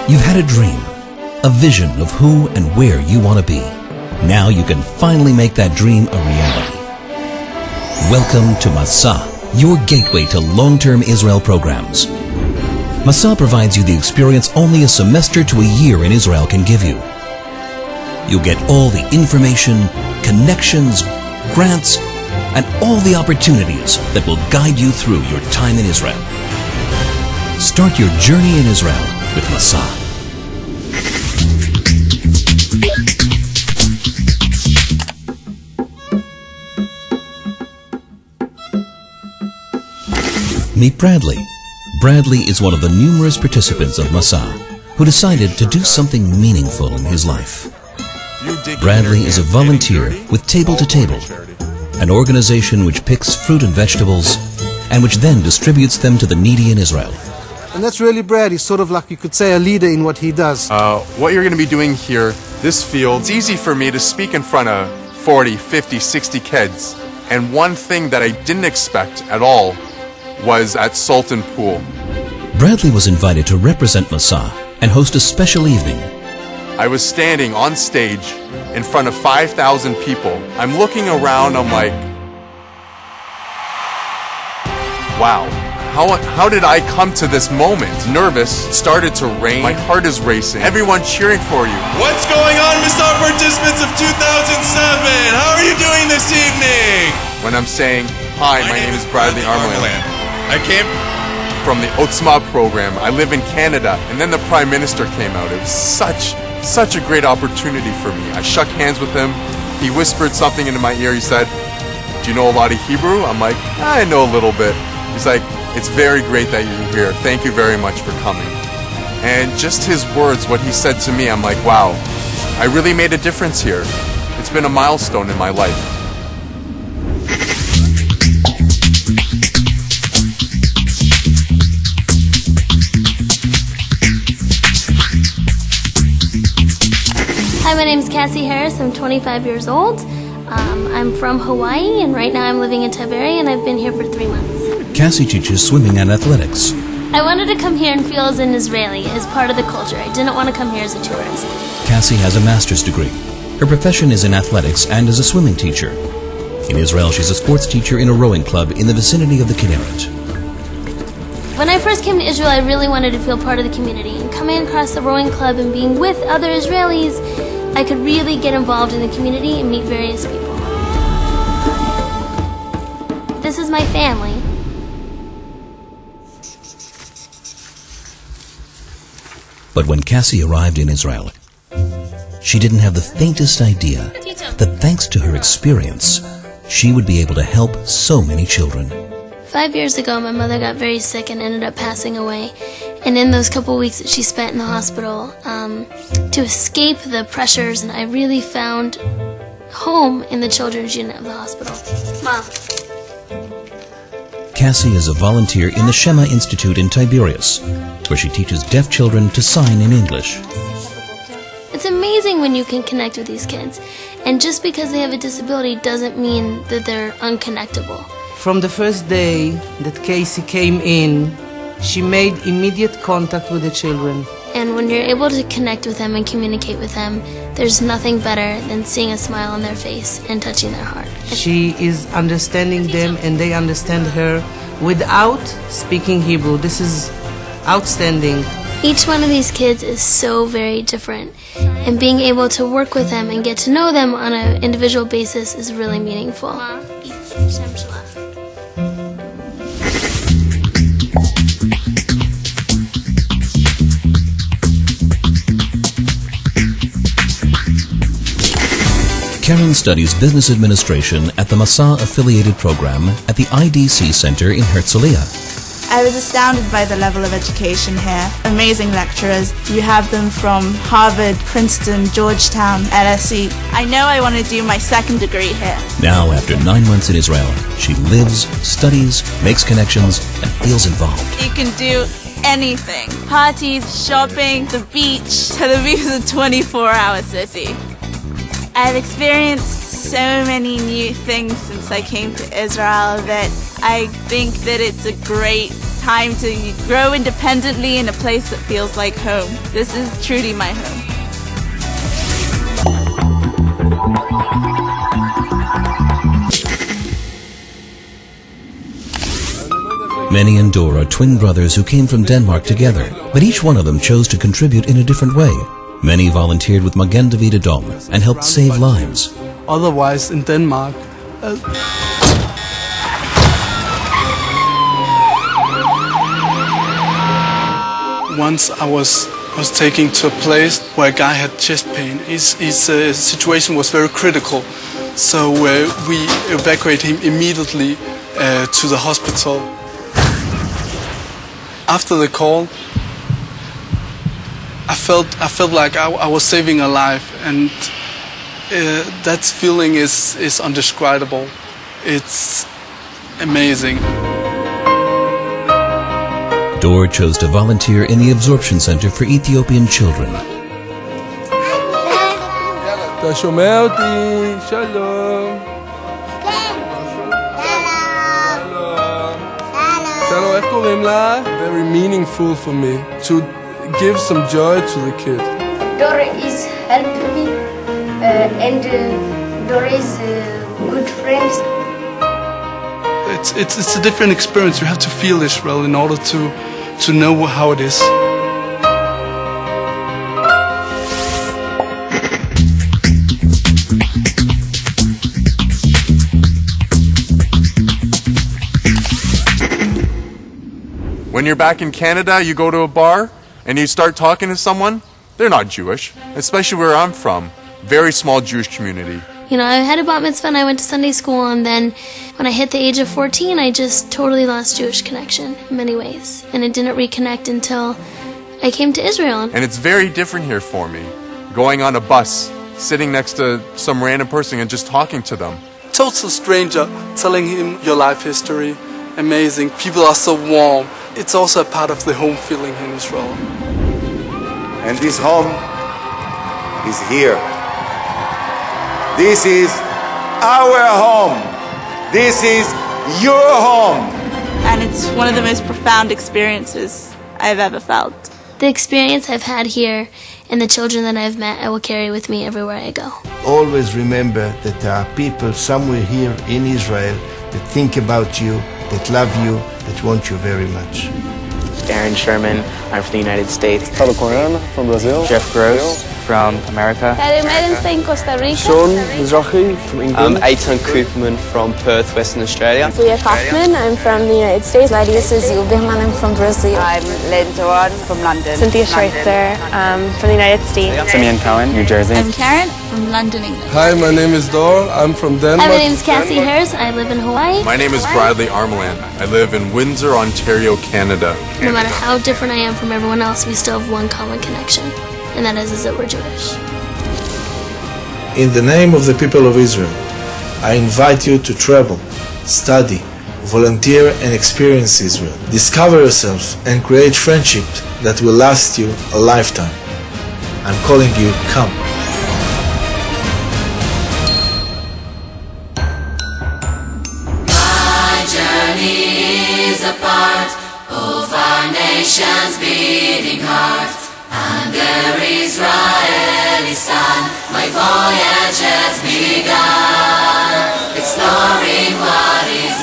You've had a dream, a vision of who and where you want to be. Now you can finally make that dream a reality. Welcome to Masa, your gateway to long-term Israel programs. Masa provides you the experience only a semester to a year in Israel can give you. You'll get all the information, connections, grants, and all the opportunities that will guide you through your time in Israel. Start your journey in Israel with Masa. Meet Bradley. Bradley is one of the numerous participants of Masa who decided to do something meaningful in his life. Bradley is a volunteer with Table to Table, an organization which picks fruit and vegetables and which then distributes them to the needy in Israel. And that's really Brad. He's sort of like, you could say, a leader in what he does. What you're going to be doing here, this field, it's easy for me to speak in front of 40, 50, 60 kids. And one thing that I didn't expect at all was at Sultan Pool. Bradley was invited to represent Masa and host a special evening. I was standing on stage in front of 5,000 people. I'm looking around, I'm like, wow. How did I come to this moment? Nervous, it started to rain, my heart is racing, everyone cheering for you. What's going on, Mr. Participants of 2007? How are you doing this evening? When I'm saying, hi, my name is Bradley Armland. I came from the Otzma program. I live in Canada. And then the Prime Minister came out. It was such a great opportunity for me. I shook hands with him. He whispered something into my ear. He said, do you know a lot of Hebrew? I'm like, I know a little bit. He's like, it's very great that you're here. Thank you very much for coming. And just his words, what he said to me, I'm like, wow, I really made a difference here. It's been a milestone in my life. Hi, my name is Cassie Harris. I'm 25 years old. I'm from Hawaii, and right now I'm living in Tiberi, and I've been here for 3 months. Cassie teaches swimming and athletics. I wanted to come here and feel as an Israeli, as part of the culture. I didn't want to come here as a tourist. Cassie has a master's degree. Her profession is in athletics and as a swimming teacher. In Israel, she's a sports teacher in a rowing club in the vicinity of the Kinneret. When I first came to Israel, I really wanted to feel part of the community. And coming across the rowing club and being with other Israelis, I could really get involved in the community and meet various people. This is my family. But when Cassie arrived in Israel, she didn't have the faintest idea that thanks to her experience, she would be able to help so many children. 5 years ago, my mother got very sick and ended up passing away. And in those couple weeks that she spent in the hospital, to escape the pressures, and I really found home in the children's unit of the hospital. Mom. Cassie is a volunteer in the Shema Institute in Tiberias, where she teaches deaf children to sign in English. It's amazing when you can connect with these kids. And just because they have a disability doesn't mean that they're unconnectable. From the first day that Casey came in, she made immediate contact with the children. And when you're able to connect with them and communicate with them, there's nothing better than seeing a smile on their face and touching their heart. She is understanding them and they understand her without speaking Hebrew. This is outstanding. Each one of these kids is so very different. And being able to work with them and get to know them on an individual basis is really meaningful. Karen studies business administration at the Masa affiliated program at the IDC Center in Herzliya. I was astounded by the level of education here. Amazing lecturers. You have them from Harvard, Princeton, Georgetown, LSE. I know I want to do my second degree here. Now, after 9 months in Israel, she lives, studies, makes connections, and feels involved. You can do anything. Parties, shopping, the beach. Tel Aviv is a 24-hour city. I've experienced so many new things since I came to Israel that I think that it's a great time to grow independently in a place that feels like home. This is truly my home. Manny and Dor are twin brothers who came from Denmark together, but each one of them chose to contribute in a different way. Manny volunteered with Magen David Adom and helped save lives. Otherwise, in Denmark, once I was taken to a place where a guy had chest pain. His situation was very critical, so we evacuated him immediately to the hospital. After the call, I felt like I was saving a life, and that feeling is undescribable. It's amazing. Dor chose to volunteer in the absorption center for Ethiopian children. אתה שומע אותי? שלום. שלום, איך קוראים לה? Very meaningful for me to give some joy to the kid. Dor is helping me and Dor is good friends. It's a different experience. You have to feel Israel in order to know how it is. When you're back in Canada, you go to a bar and you start talking to someone, they're not Jewish, especially where I'm from. Very small Jewish community. You know, I had a bat mitzvah and I went to Sunday school, and then when I hit the age of 14, I just totally lost Jewish connection in many ways. And it didn't reconnect until I came to Israel. And it's very different here for me. Going on a bus, sitting next to some random person and just talking to them. Total stranger, telling him your life history. Amazing. People are so warm. It's also a part of the home feeling in Israel. And this home is here. This is our home. This is your home. And it's one of the most profound experiences I've ever felt. The experience I've had here and the children that I've met, I will carry with me everywhere I go. Always remember that there are people somewhere here in Israel that think about you, that love you, that want you very much. Aaron Sherman, I'm from the United States. Carlo Coran from Brazil. Jeff Gross from America. in Costa Rica. Sean Mizrahi from England. I'm Eitan Koopman from Perth, Western Australia. Leah Kaufman, I'm from the United States. Larissa Zilberman, I'm from Brazil. I'm Lynn Doran from London. Cynthia Schweitzer from the United States. Simeon Cohen, New Jersey. I'm Karen from London, England. Hi, my name is Dor. I'm from Denmark. My name is Cassie Harris. I live in Hawaii. My name is Bradley Armeland. I live in Windsor, Ontario, Canada. No matter how different I am from everyone else, we still have one common connection, and that is that we're Jewish. In the name of the people of Israel, I invite you to travel, study, volunteer and experience Israel. Discover yourself and create friendship that will last you a lifetime. I'm calling you, come. My journey is a part of our nation's beating heart. Under Israeli sun, my voyage has begun, exploring what is